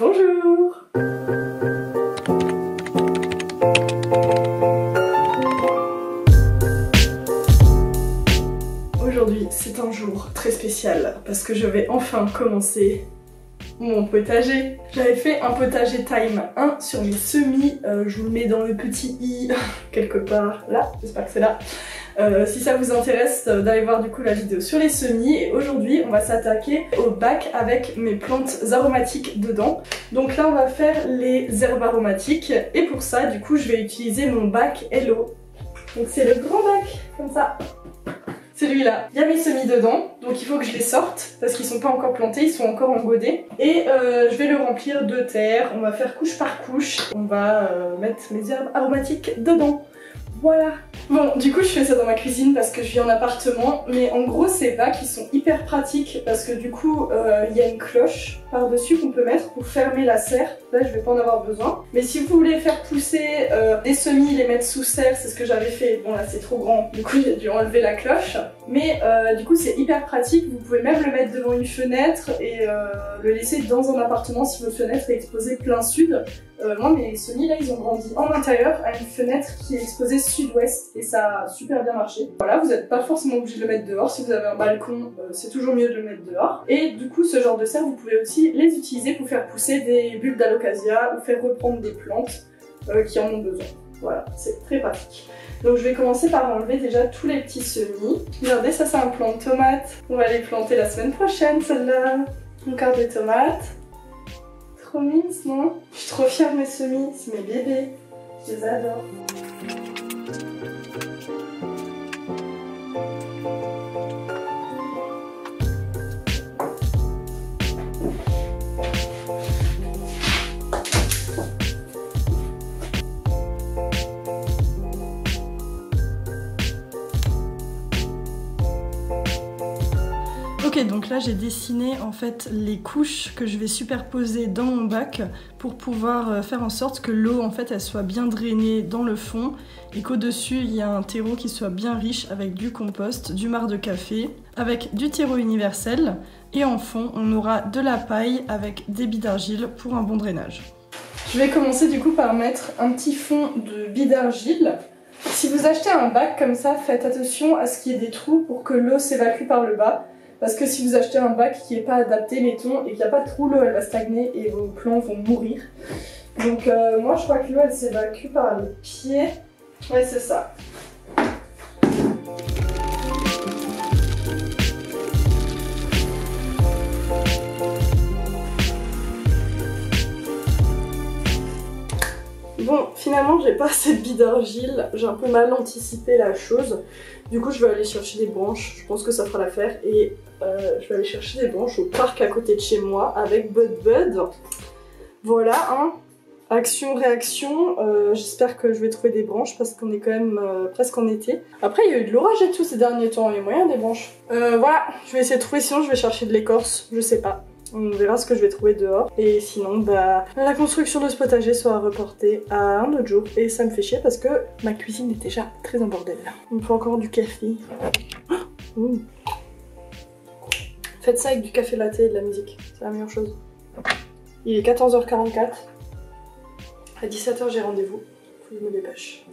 Bonjour. Aujourd'hui, c'est un jour très spécial parce que je vais enfin commencer mon potager. J'avais fait un potager time 1 sur mes semis, je vous le mets dans le petit i quelque part là, j'espère que c'est là. Si ça vous intéresse d'aller voir du coup la vidéo sur les semis, et aujourd'hui on va s'attaquer au bac avec mes plantes aromatiques dedans. Donc là on va faire les herbes aromatiques et pour ça du coup je vais utiliser mon bac Hello. Donc c'est le grand bac comme ça. Celui-là, il y a mes semis dedans, donc il faut que je les sorte parce qu'ils sont pas encore plantés, ils sont encore en godet. Et je vais le remplir de terre, on va faire couche par couche, on va mettre mes herbes aromatiques dedans. Voilà. Bon, du coup je fais ça dans ma cuisine parce que je vis en appartement, mais en gros ces bacs ils sont hyper pratiques parce que du coup il y a une cloche par-dessus qu'on peut mettre pour fermer la serre. Là je vais pas en avoir besoin. Mais si vous voulez faire pousser des semis, les mettre sous serre, c'est ce que j'avais fait. Bon là c'est trop grand, du coup j'ai dû enlever la cloche. Mais du coup c'est hyper pratique, vous pouvez même le mettre devant une fenêtre et le laisser dans un appartement si votre fenêtre est exposée plein sud. Moi mes semis là ils ont grandi en intérieur à une fenêtre qui est exposée sud-ouest et ça a super bien marché. Voilà, vous n'êtes pas forcément obligé de le mettre dehors, si vous avez un balcon c'est toujours mieux de le mettre dehors. Et du coup ce genre de serre vous pouvez aussi les utiliser pour faire pousser des bulbes d'alocasia ou faire reprendre des plantes qui en ont besoin. Voilà, c'est très pratique. Donc je vais commencer par enlever déjà tous les petits semis. Regardez, ça c'est un plant de tomates. On va les planter la semaine prochaine celle-là. Encore des tomates. Trop mimes, non? Je suis trop fière de mes semis, c'est mes bébés. Je les adore. Ok, donc là j'ai dessiné en fait les couches que je vais superposer dans mon bac pour pouvoir faire en sorte que l'eau en fait elle soit bien drainée dans le fond et qu'au-dessus il y a un terreau qui soit bien riche avec du compost, du marc de café, avec du terreau universel et en fond on aura de la paille avec des billes d'argile pour un bon drainage. Je vais commencer du coup par mettre un petit fond de billes d'argile. Si vous achetez un bac comme ça, faites attention à ce qu'il y ait des trous pour que l'eau s'évacue par le bas. Parce que si vous achetez un bac qui n'est pas adapté, mettons, et qu'il n'y a pas de trou, l'eau elle va stagner et vos plants vont mourir. Donc moi je crois que l'eau elle s'évacue par les pieds. Ouais c'est ça. Bon, finalement j'ai pas assez de billes d'argile, j'ai un peu mal anticipé la chose. Du coup je vais aller chercher des branches, je pense que ça fera l'affaire. Et je vais aller chercher des branches au parc à côté de chez moi avec Bud. Voilà, hein. Action-réaction, j'espère que je vais trouver des branches parce qu'on est quand même presque en été. Après il y a eu de l'orage et tout ces derniers temps, il y a moyen des branches. Voilà, je vais essayer de trouver, sinon je vais chercher de l'écorce, je sais pas. On verra ce que je vais trouver dehors. Et sinon, bah, la construction de ce potager sera reportée à un autre jour. Et ça me fait chier parce que ma cuisine est déjà très en bordel. Il me faut encore du café. Oh. Faites ça avec du café latte et de la musique. C'est la meilleure chose. Il est 14h44. À 17h, j'ai rendez-vous. Faut que je me dépêche.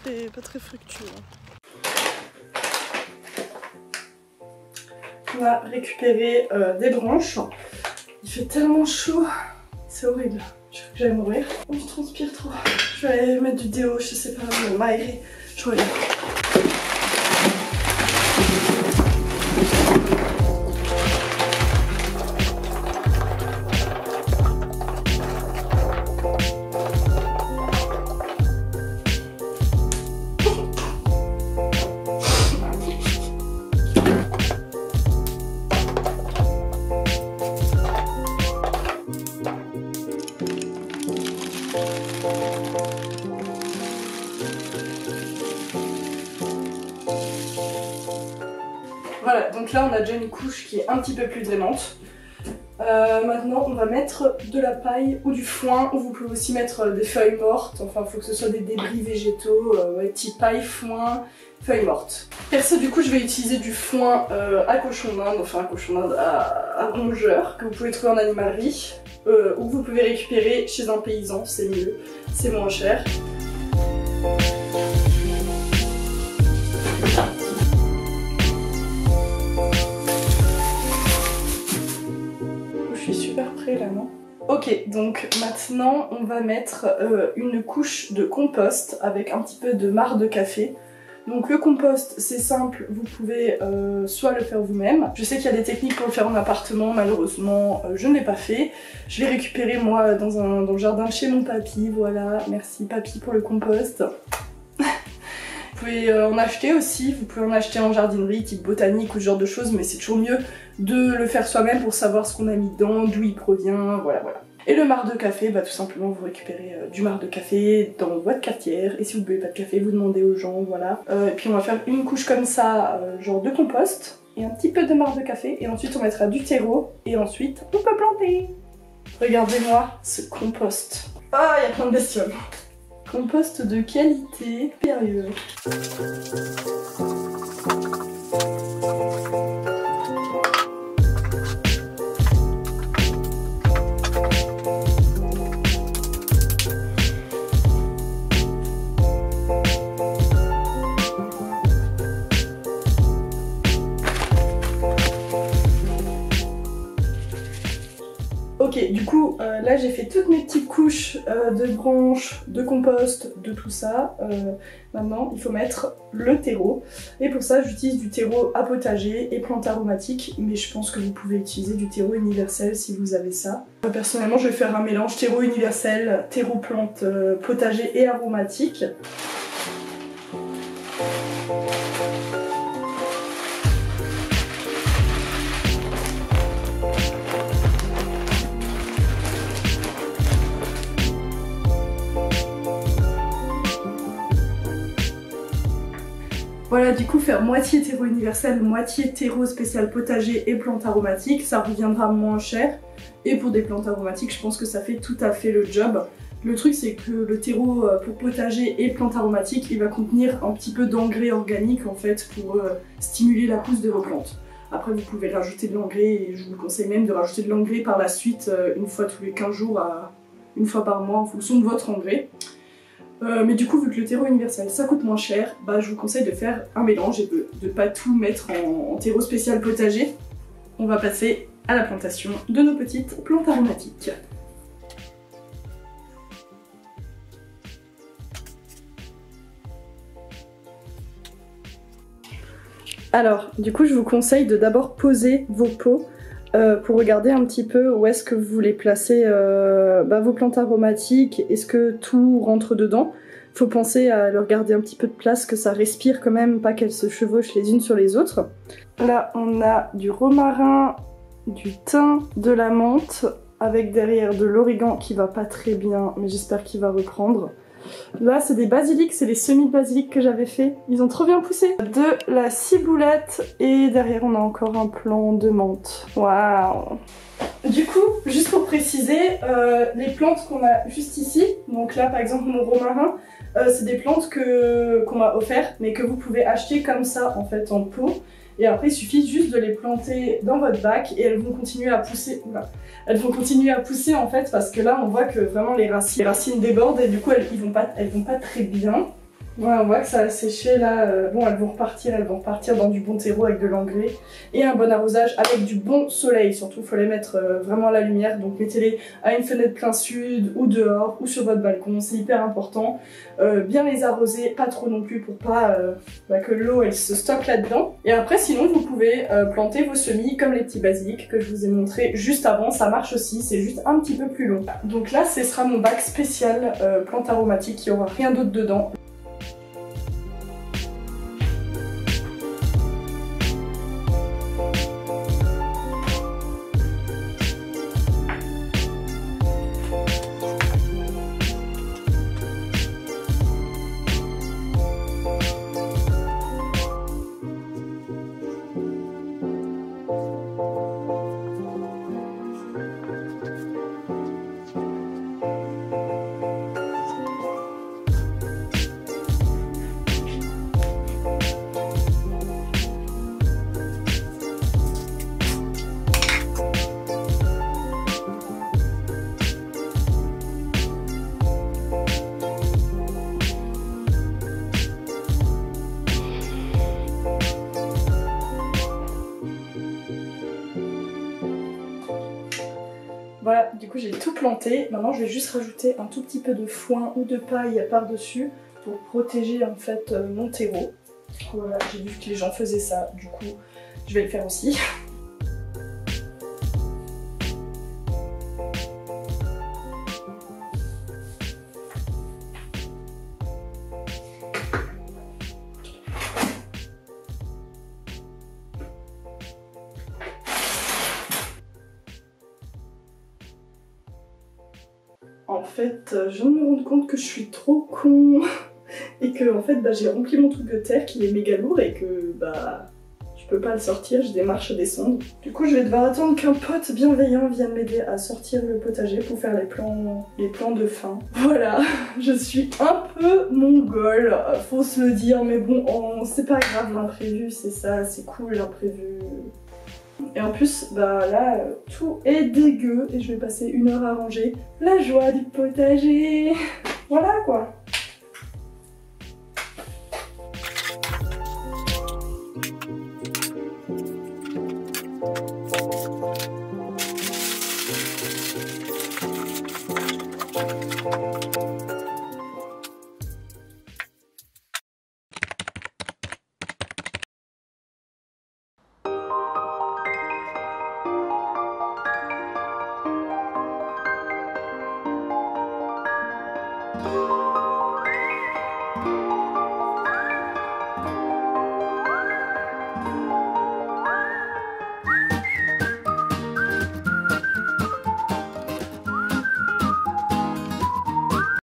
C'est pas très fructueux. On va récupérer des branches. Il fait tellement chaud, c'est horrible. Je crois que j'allais mourir. Oh, je transpire trop. Je vais aller mettre du déo, je sais pas, m'aérer. Je reviens. Voilà, donc là on a déjà une couche qui est un petit peu plus drainante. Maintenant on va mettre de la paille ou du foin, ou vous pouvez aussi mettre des feuilles mortes, enfin il faut que ce soit des débris végétaux, type paille, foin, feuilles mortes. Perso du coup je vais utiliser du foin à cochon d'Inde, enfin un cochon d'Inde à rongeur, que vous pouvez trouver en animalerie, ou que vous pouvez récupérer chez un paysan, c'est mieux, c'est moins cher. Là, non? Ok, donc maintenant on va mettre une couche de compost avec un petit peu de marc de café. Donc le compost c'est simple, vous pouvez soit le faire vous-même. Je sais qu'il y a des techniques pour le faire en appartement, malheureusement je ne l'ai pas fait. Je l'ai récupéré moi dans le jardin de chez mon papy, voilà, merci papy pour le compost. Vous pouvez en acheter aussi, vous pouvez en acheter en jardinerie, type botanique ou ce genre de choses, mais c'est toujours mieux de le faire soi-même pour savoir ce qu'on a mis dedans, d'où il provient, voilà. Et le marc de café, bah tout simplement vous récupérez du marc de café dans votre cafetière, et si vous ne buvez pas de café, vous demandez aux gens, voilà. Et puis on va faire une couche comme ça, genre de compost, et un petit peu de marc de café, et ensuite on mettra du terreau, et ensuite on peut planter. Regardez-moi ce compost. Ah, il y a plein de bestioles. Compost de qualité, sérieux. Ok, du coup, là j'ai fait toutes mes petites couches de branches, de compost, de tout ça. Maintenant, il faut mettre le terreau. Et pour ça, j'utilise du terreau à potager et plantes aromatiques. Mais je pense que vous pouvez utiliser du terreau universel si vous avez ça. Personnellement, je vais faire un mélange terreau universel, terreau plantes potager et aromatiques. Voilà, du coup faire moitié terreau universel, moitié terreau spécial potager et plantes aromatiques, ça reviendra moins cher. Et pour des plantes aromatiques, je pense que ça fait tout à fait le job. Le truc c'est que le terreau pour potager et plantes aromatiques, il va contenir un petit peu d'engrais organique en fait pour stimuler la pousse de vos plantes. Après vous pouvez rajouter de l'engrais et je vous conseille même de rajouter de l'engrais par la suite une fois tous les 15 jours à une fois par mois en fonction de votre engrais. Mais du coup, vu que le terreau universel ça coûte moins cher, bah, je vous conseille de faire un mélange et de pas tout mettre en terreau spécial potager. On va passer à la plantation de nos petites plantes aromatiques. Alors, du coup, je vous conseille de d'abord poser vos pots pour regarder un petit peu où est-ce que vous voulez placer vos plantes aromatiques, est-ce que tout rentre dedans. Faut penser à leur garder un petit peu de place, que ça respire quand même, pas qu'elles se chevauchent les unes sur les autres. Là on a du romarin, du thym, de la menthe, avec derrière de l'origan qui va pas très bien, mais j'espère qu'il va reprendre. Là c'est des basilics, c'est les semis de basilic que j'avais fait, ils ont trop bien poussé. De la ciboulette et derrière on a encore un plant de menthe. Waouh! Du coup, juste pour préciser, les plantes qu'on a juste ici, donc là par exemple mon romarin, c'est des plantes qu'on m'a offert mais que vous pouvez acheter comme ça en fait en pot. Et après il suffit juste de les planter dans votre bac et elles vont continuer à pousser. Oula. Elles vont continuer à pousser en fait parce que là on voit que vraiment les racines débordent et du coup elles vont pas très bien. Voilà, on voit que ça a séché là, bon elles vont repartir dans du bon terreau avec de l'engrais et un bon arrosage avec du bon soleil, surtout il faut les mettre vraiment à la lumière, donc mettez-les à une fenêtre plein sud ou dehors ou sur votre balcon, c'est hyper important. Bien les arroser, pas trop non plus pour pas que l'eau elle se stocke là-dedans. Et après sinon vous pouvez planter vos semis comme les petits basilics que je vous ai montré juste avant, ça marche aussi, c'est juste un petit peu plus long. Donc là ce sera mon bac spécial plantes aromatiques, il n'y aura rien d'autre dedans. coup j'ai tout planté. Maintenant je vais juste rajouter un tout petit peu de foin ou de paille par-dessus pour protéger en fait mon terreau. Voilà, j'ai vu que les gens faisaient ça, du coup je vais le faire aussi. En fait, je viens de me rendre compte que je suis trop con et que en fait j'ai rempli mon truc de terre qui est méga lourd et que je peux pas le sortir, j'ai des marches à descendre. Du coup je vais devoir attendre qu'un pote bienveillant vienne m'aider à sortir le potager pour faire les plans de fin. Voilà, je suis un peu mongole, faut se le dire, mais bon, c'est pas grave, l'imprévu c'est ça, c'est cool l'imprévu. Et en plus, là, tout est dégueu et je vais passer 1 heure à ranger. La joie du potager. Voilà quoi.